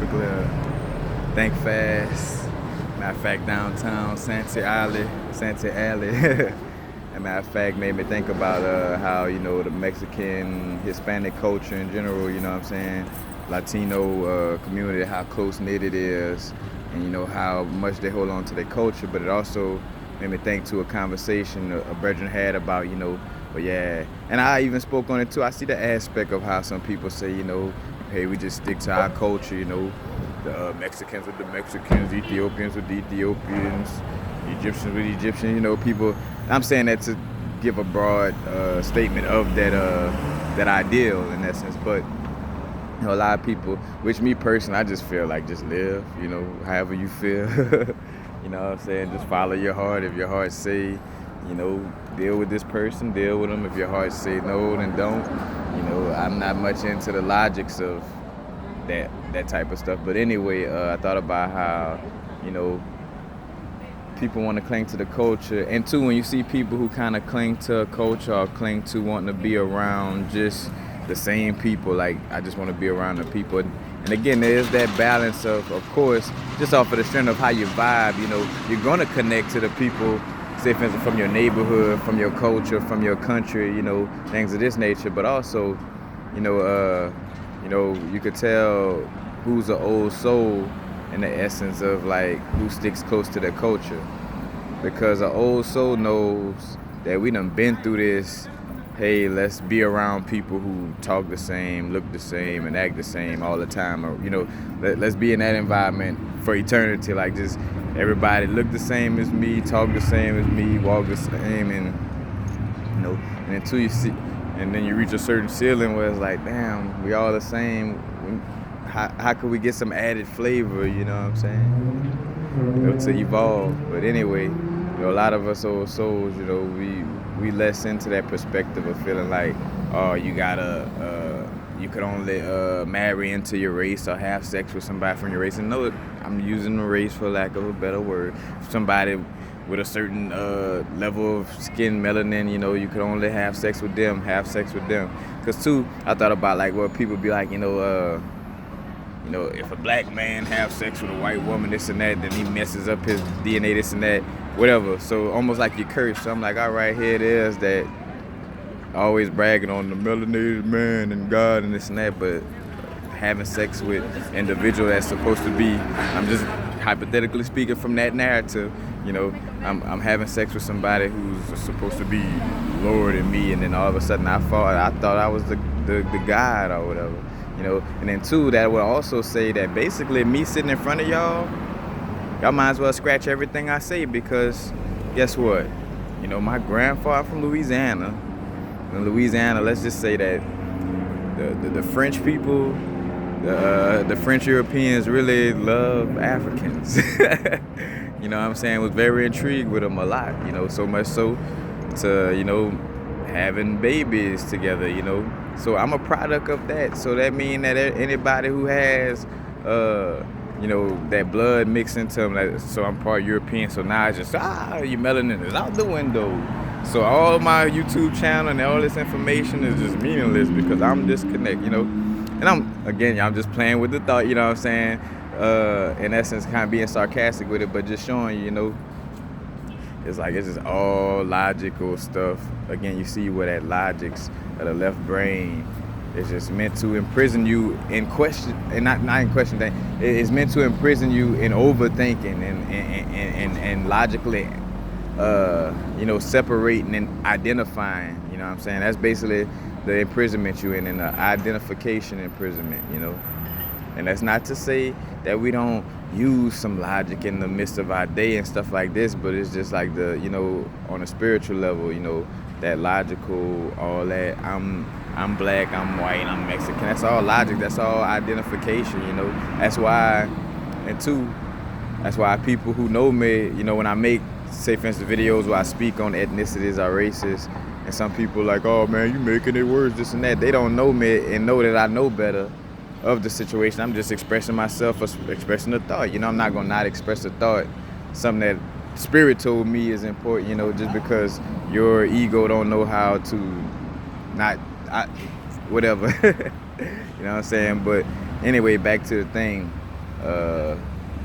basically a think fast. Matter of fact, downtown Santa Alley. And matter of fact, made me think about how the Mexican, Hispanic culture in general. You know what I'm saying? Latino community, how close knit it is, and how much they hold on to their culture. But it also made me think to a conversation a brethren had about but yeah, and I even spoke on it too. I see the aspect of how some people say, hey, we just stick to our culture, the Mexicans with the Mexicans, Ethiopians with the Ethiopians, Egyptians with Egyptians, people. I'm saying that to give a broad statement of that ideal in essence, but a lot of people, which me personally, I just feel like just live, however you feel. You know what I'm saying? Just follow your heart. If your heart say, deal with this person, deal with them. If your heart say no, then don't. I'm not much into the logics of that type of stuff. But anyway, I thought about how, people want to cling to the culture. And two, when you see people who kind of cling to a culture or cling to wanting to be around just the same people, like I just want to be around the people. And again, there is that balance of course, just off of the strength of how you vibe, you're going to connect to the people, say for instance, from your neighborhood, from your culture, from your country, things of this nature. But also, you could tell who's an old soul in the essence of like who sticks close to their culture. Because an old soul knows that we done been through this. Hey, let's be around people who talk the same, look the same, and act the same all the time. Or, let's be in that environment for eternity. Like just everybody look the same as me, talk the same as me, walk the same, and and until you see, and then you reach a certain ceiling where it's like, damn, we all the same. How could we get some added flavor? You know what I'm saying? To evolve. But anyway, a lot of us old souls, we less into that perspective of feeling like, oh, you could only marry into your race or have sex with somebody from your race. And no, I'm using the race for lack of a better word. Somebody with a certain level of skin melanin, you could only have sex with them. Because too, I thought about like what people be like, if a black man have sex with a white woman, this and that, then he messes up his DNA, this and that, whatever. So almost like you curse. So I'm like, all right, here it is that always bragging on the melanated man and God and this and that, but having sex with individual that's supposed to be, I'm just hypothetically speaking from that narrative, I'm having sex with somebody who's supposed to be lower than me, and then all of a sudden I thought I was the God or whatever. And then two, that would also say that basically me sitting in front of y'all might as well scratch everything I say, because guess what? My grandfather from Louisiana. In Louisiana, let's just say that the French people, the French Europeans really love Africans. You know what I'm saying? Was very intrigued with them a lot, so much so to, having babies together, So I'm a product of that. So that means that anybody who has, that blood mixed into them, like, so I'm part European, so now it's just, your melanin is out the window. So all my YouTube channel and all this information is just meaningless because I'm disconnected, And I'm just playing with the thought, you know what I'm saying? In essence, kind of being sarcastic with it, but just showing you, it's just all logical stuff. Again, you see where that logic's of the left brain is just meant to imprison you in question, and not in question. It's meant to imprison you in overthinking and logically, separating and identifying. You know what I'm saying? That's basically the imprisonment you in the identification imprisonment. And that's not to say that we don't use some logic in the midst of our day and stuff like this, but it's just like on a spiritual level, that logical, all that. I'm black, I'm white, I'm Mexican. That's all logic. That's all identification. That's why, and two, that's why people who know me, when I make, say for instance, videos where I speak on ethnicities or races, and some people like, oh man, you making it worse, this and that. They don't know me and know that I know better of the situation. I'm just expressing myself, expressing a thought. I'm not gonna not express a thought, something that Spirit told me is important. Just because your ego don't know how to whatever. You know what I'm saying? But anyway, back to the thing. uh,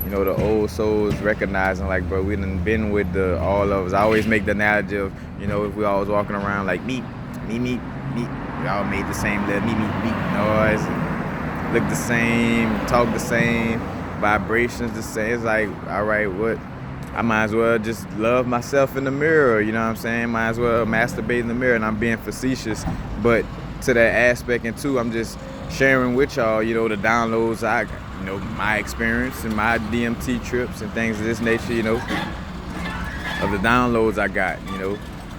the old souls recognizing like, bro, we done been with the all of us. I always make the analogy of, if we always walking around like meat, meat, we all made the same little meat noise, and look the same, talk the same, vibrations the same. It's like, all right, what? I might as well just love myself in the mirror, you know what I'm saying? Might as well masturbate in the mirror, and I'm being facetious, but to that aspect, and two, I'm just sharing with y'all, the downloads my experience and my DMT trips and things of this nature, of the downloads I got,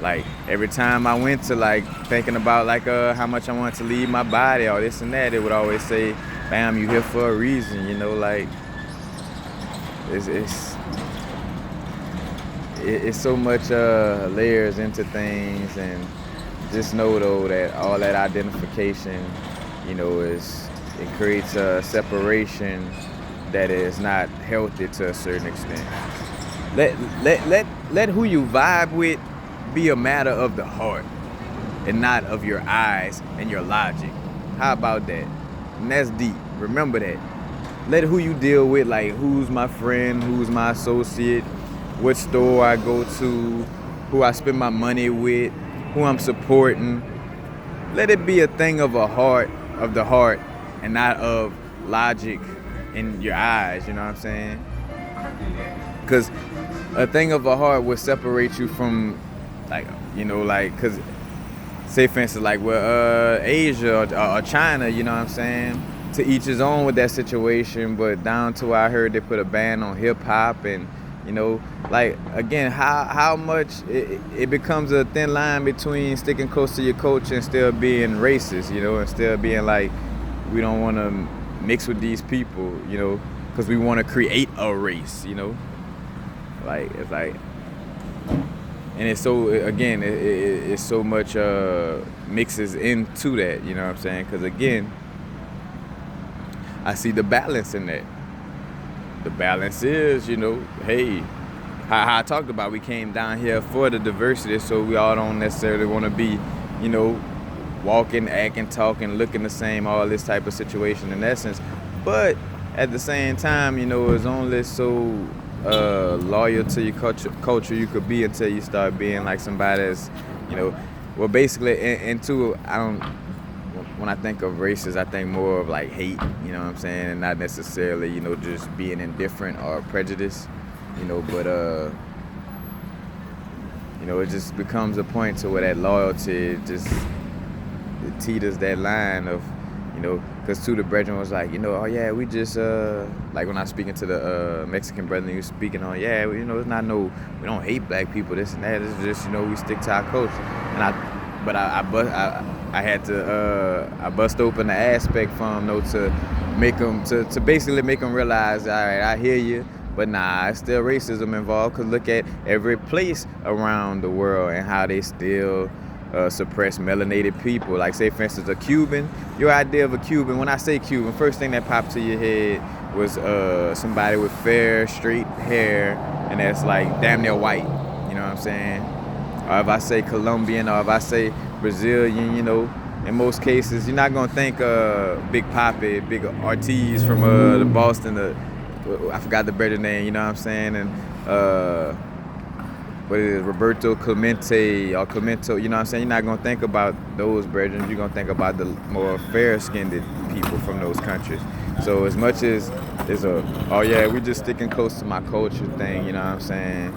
like every time I went to like thinking about like how much I wanted to leave my body or this and that, it would always say, bam, you here for a reason, like it's so much layers into things, and just know though that all that identification, it creates a separation that is not healthy to a certain extent. Let who you vibe with be a matter of the heart and not of your eyes and your logic. How about that? And that's deep. Remember that. Let who you deal with, like who's my friend, who's my associate, what store I go to, who I spend my money with, who I'm supporting. Let it be a thing of the heart, and not of logic in your eyes, you know what I'm saying? Because a thing of a heart will separate you from, because say for instance, Asia or China, you know what I'm saying? To each his own with that situation, but down to where I heard they put a ban on hip hop, and again, how much it becomes a thin line between sticking close to your culture and still being racist, and still being like, we don't want to mix with these people, because we want to create a race, it's like, and it's so, again, it's so much mixes into that, you know what I'm saying? Because again, I see the balance in that. The balance is, hey, how I talked about, we came down here for the diversity, so we all don't necessarily want to be, walking, acting, talking, looking the same, all this type of situation in essence. But at the same time, it's only so loyal to your culture you could be until you start being like somebody that's, well, basically, and two, when I think of races, I think more of like hate, you know what I'm saying? And not necessarily, just being indifferent or prejudice, but, it just becomes a point to where that loyalty just it teeters that line of, because the brethren was like, oh yeah, we just, like when I was speaking to the Mexican brother, he was speaking on, yeah, it's not we don't hate black people, this and that, it's just, we stick to our culture. And I had to bust open the aspect from to make them to basically make them realize, all right, I hear you, but nah, it's still racism involved. Cause look at every place around the world and how they still suppress melanated people. Like say for instance a Cuban. Your idea of a Cuban, when I say Cuban, first thing that popped to your head was somebody with fair, straight hair, and that's like damn near white. You know what I'm saying? Or if I say Colombian, or if I say Brazilian, in most cases, you're not going to think Big Papi, Big Ortiz from the Boston, I forgot the better name, you know what I'm saying? And what is it, Roberto Clemente or Clemento, you know what I'm saying? You're not going to think about those brethren. You're going to think about the more fair-skinned people from those countries. So as much as there's oh yeah, we just sticking close to my culture thing, you know what I'm saying?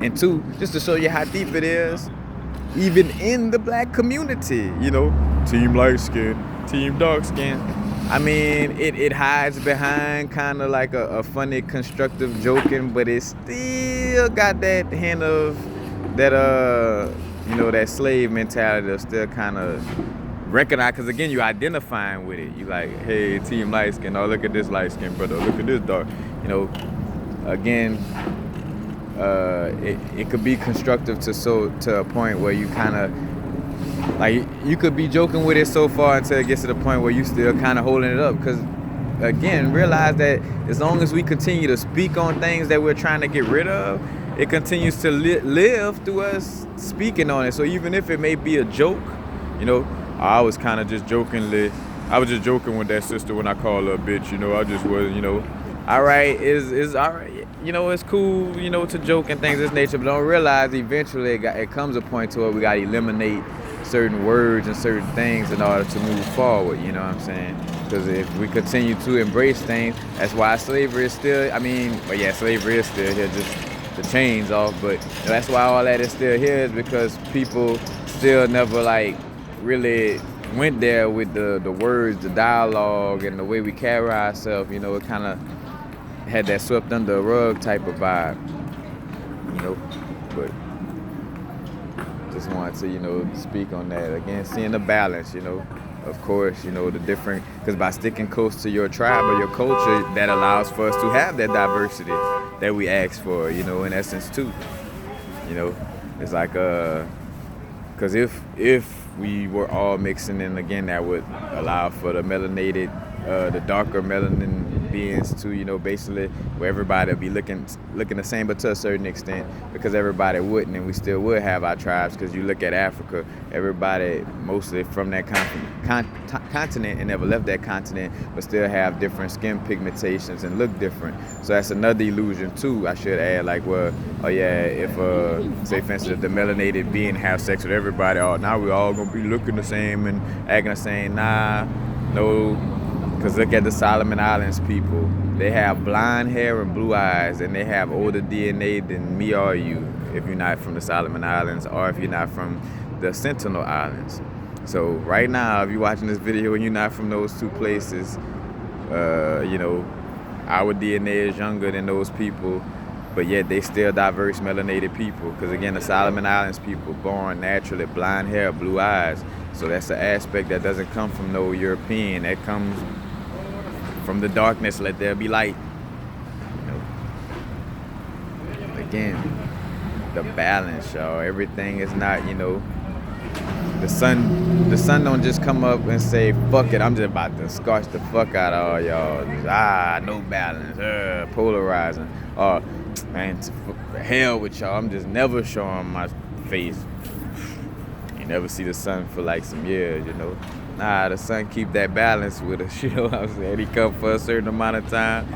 And two, just to show you how deep it is, even in the black community, team light skin, team dark skin. I mean, it hides behind kind of like a funny, constructive joking, but it still got that hint of that, that slave mentality of still kind of recognize, because again, you're identifying with it. You like, hey, team light skin, oh, look at this light skin brother, look at this dark, again, it could be constructive to a point where you kind of, like, you could be joking with it so far until it gets to the point where you still kind of holding it up. Because, again, realize that as long as we continue to speak on things that we're trying to get rid of, it continues to live through us speaking on it. So even if it may be a joke, I was kind of just jokingly I was just joking with that sister when I called her a bitch. You know, I just was, you know, all right, is all right. You know, it's cool, you know, to joke and things of this nature, but don't realize eventually it comes a point to where we gotta eliminate certain words and certain things in order to move forward. You know what I'm saying? Because if we continue to embrace things, that's why slavery is still. I mean, but yeah, slavery is still here. Just the chains off, but that's why all that is still here is because people still never like really went there with the words, the dialogue, and the way we carry ourselves. You know, it kind of had that swept under the rug type of vibe. You know, but just wanted to, you know, speak on that again, seeing the balance. You know, of course, you know, the different, because by sticking close to your tribe or your culture, that allows for us to have that diversity that we ask for, you know, in essence too. You know, it's like because if we were all mixing in again, that would allow for the melanated, the darker melanin beings to, you know, basically where everybody would be looking the same, but to a certain extent, because everybody wouldn't, and we still would have our tribes. Because you look at Africa, everybody mostly from that continent and never left that continent, but still have different skin pigmentations and look different. So that's another illusion too. I should add, like, well, oh yeah, if say for instance the melanated being have sex with everybody, oh now we're all gonna be looking the same and acting the same. Nah, no. Because look at the Solomon Islands people. They have blonde hair and blue eyes, and they have older DNA than me or you, if you're not from the Solomon Islands or if you're not from the Sentinel Islands. So right now, if you're watching this video and you're not from those two places, you know, our DNA is younger than those people, but yet they still diverse melanated people. Because again, the Solomon Islands people born naturally blonde hair, blue eyes. So that's an aspect that doesn't come from no European. That comes from the darkness. Let there be light. You know? Again, the balance, y'all. Everything is not, you know, the sun don't just come up and say, fuck it, I'm just about to scorch the fuck out of all y'all. No balance, polarizing. Man, hell with y'all, I'm just never showing my face. You never see the sun for like some years, you know. Nah, the sun keep that balance with us, you know what I'm saying? He come for a certain amount of time,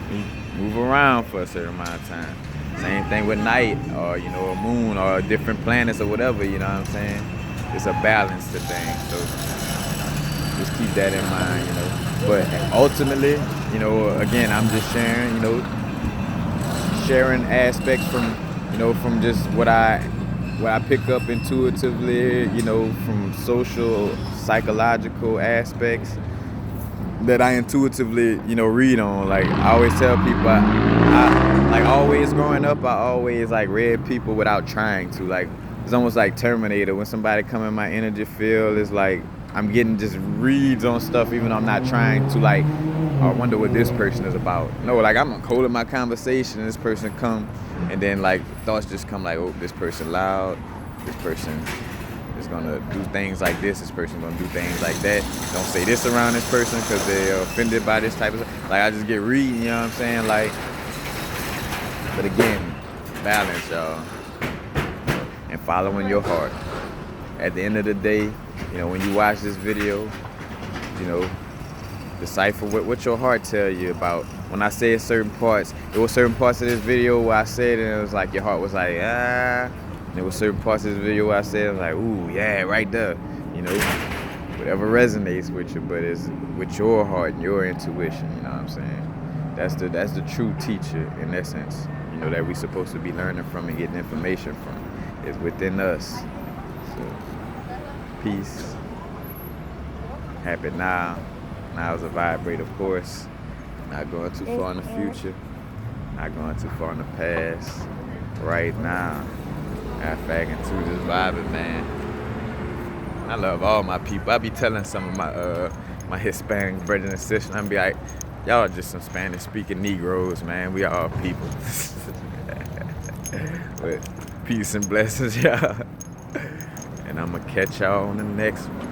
he move around for a certain amount of time. Same thing with night, or, you know, a moon, or different planets or whatever, you know what I'm saying? It's a balance to things, so just keep that in mind, you know. But ultimately, you know, again, I'm just sharing, you know, sharing aspects from, you know, from just what I pick up intuitively, you know, from social, psychological aspects that I intuitively, you know, read on. Like I always tell people, I like always growing up, I always like read people without trying to. Like it's almost like Terminator. When somebody come in my energy field, it's like I'm getting just reads on stuff, even though I'm not trying to, like, I wonder what this person is about. No, like I'm holding my conversation and this person come, and then like thoughts just come like, oh, this person loud, this person is gonna do things like this person gonna do things like that. Don't say this around this person because they're offended by this type of stuff. Like I just get reading, you know what I'm saying? Like, but again, balance, y'all, and following your heart. At the end of the day, you know, when you watch this video, you know, decipher what your heart tell you about. When I said certain parts, there were certain parts of this video where I said it and it was like your heart was like, ah. And there were certain parts of this video where I said it was like, ooh, yeah, right there. You know, whatever resonates with you, but it's with your heart and your intuition, you know what I'm saying? That's the true teacher in essence, you know, that we supposed to be learning from and getting information from. Is within us. So, peace. Happy now. Now is a vibrate, of course. Not going too far in the future. Not going too far in the past. Right now. Fagging too, just vibing, man. I love all my people. I be telling some of my Hispanic brothers and sisters, I be like, y'all are just some Spanish speaking Negroes, man. We are all people. But peace and blessings, y'all. And I'm gonna catch y'all on the next one.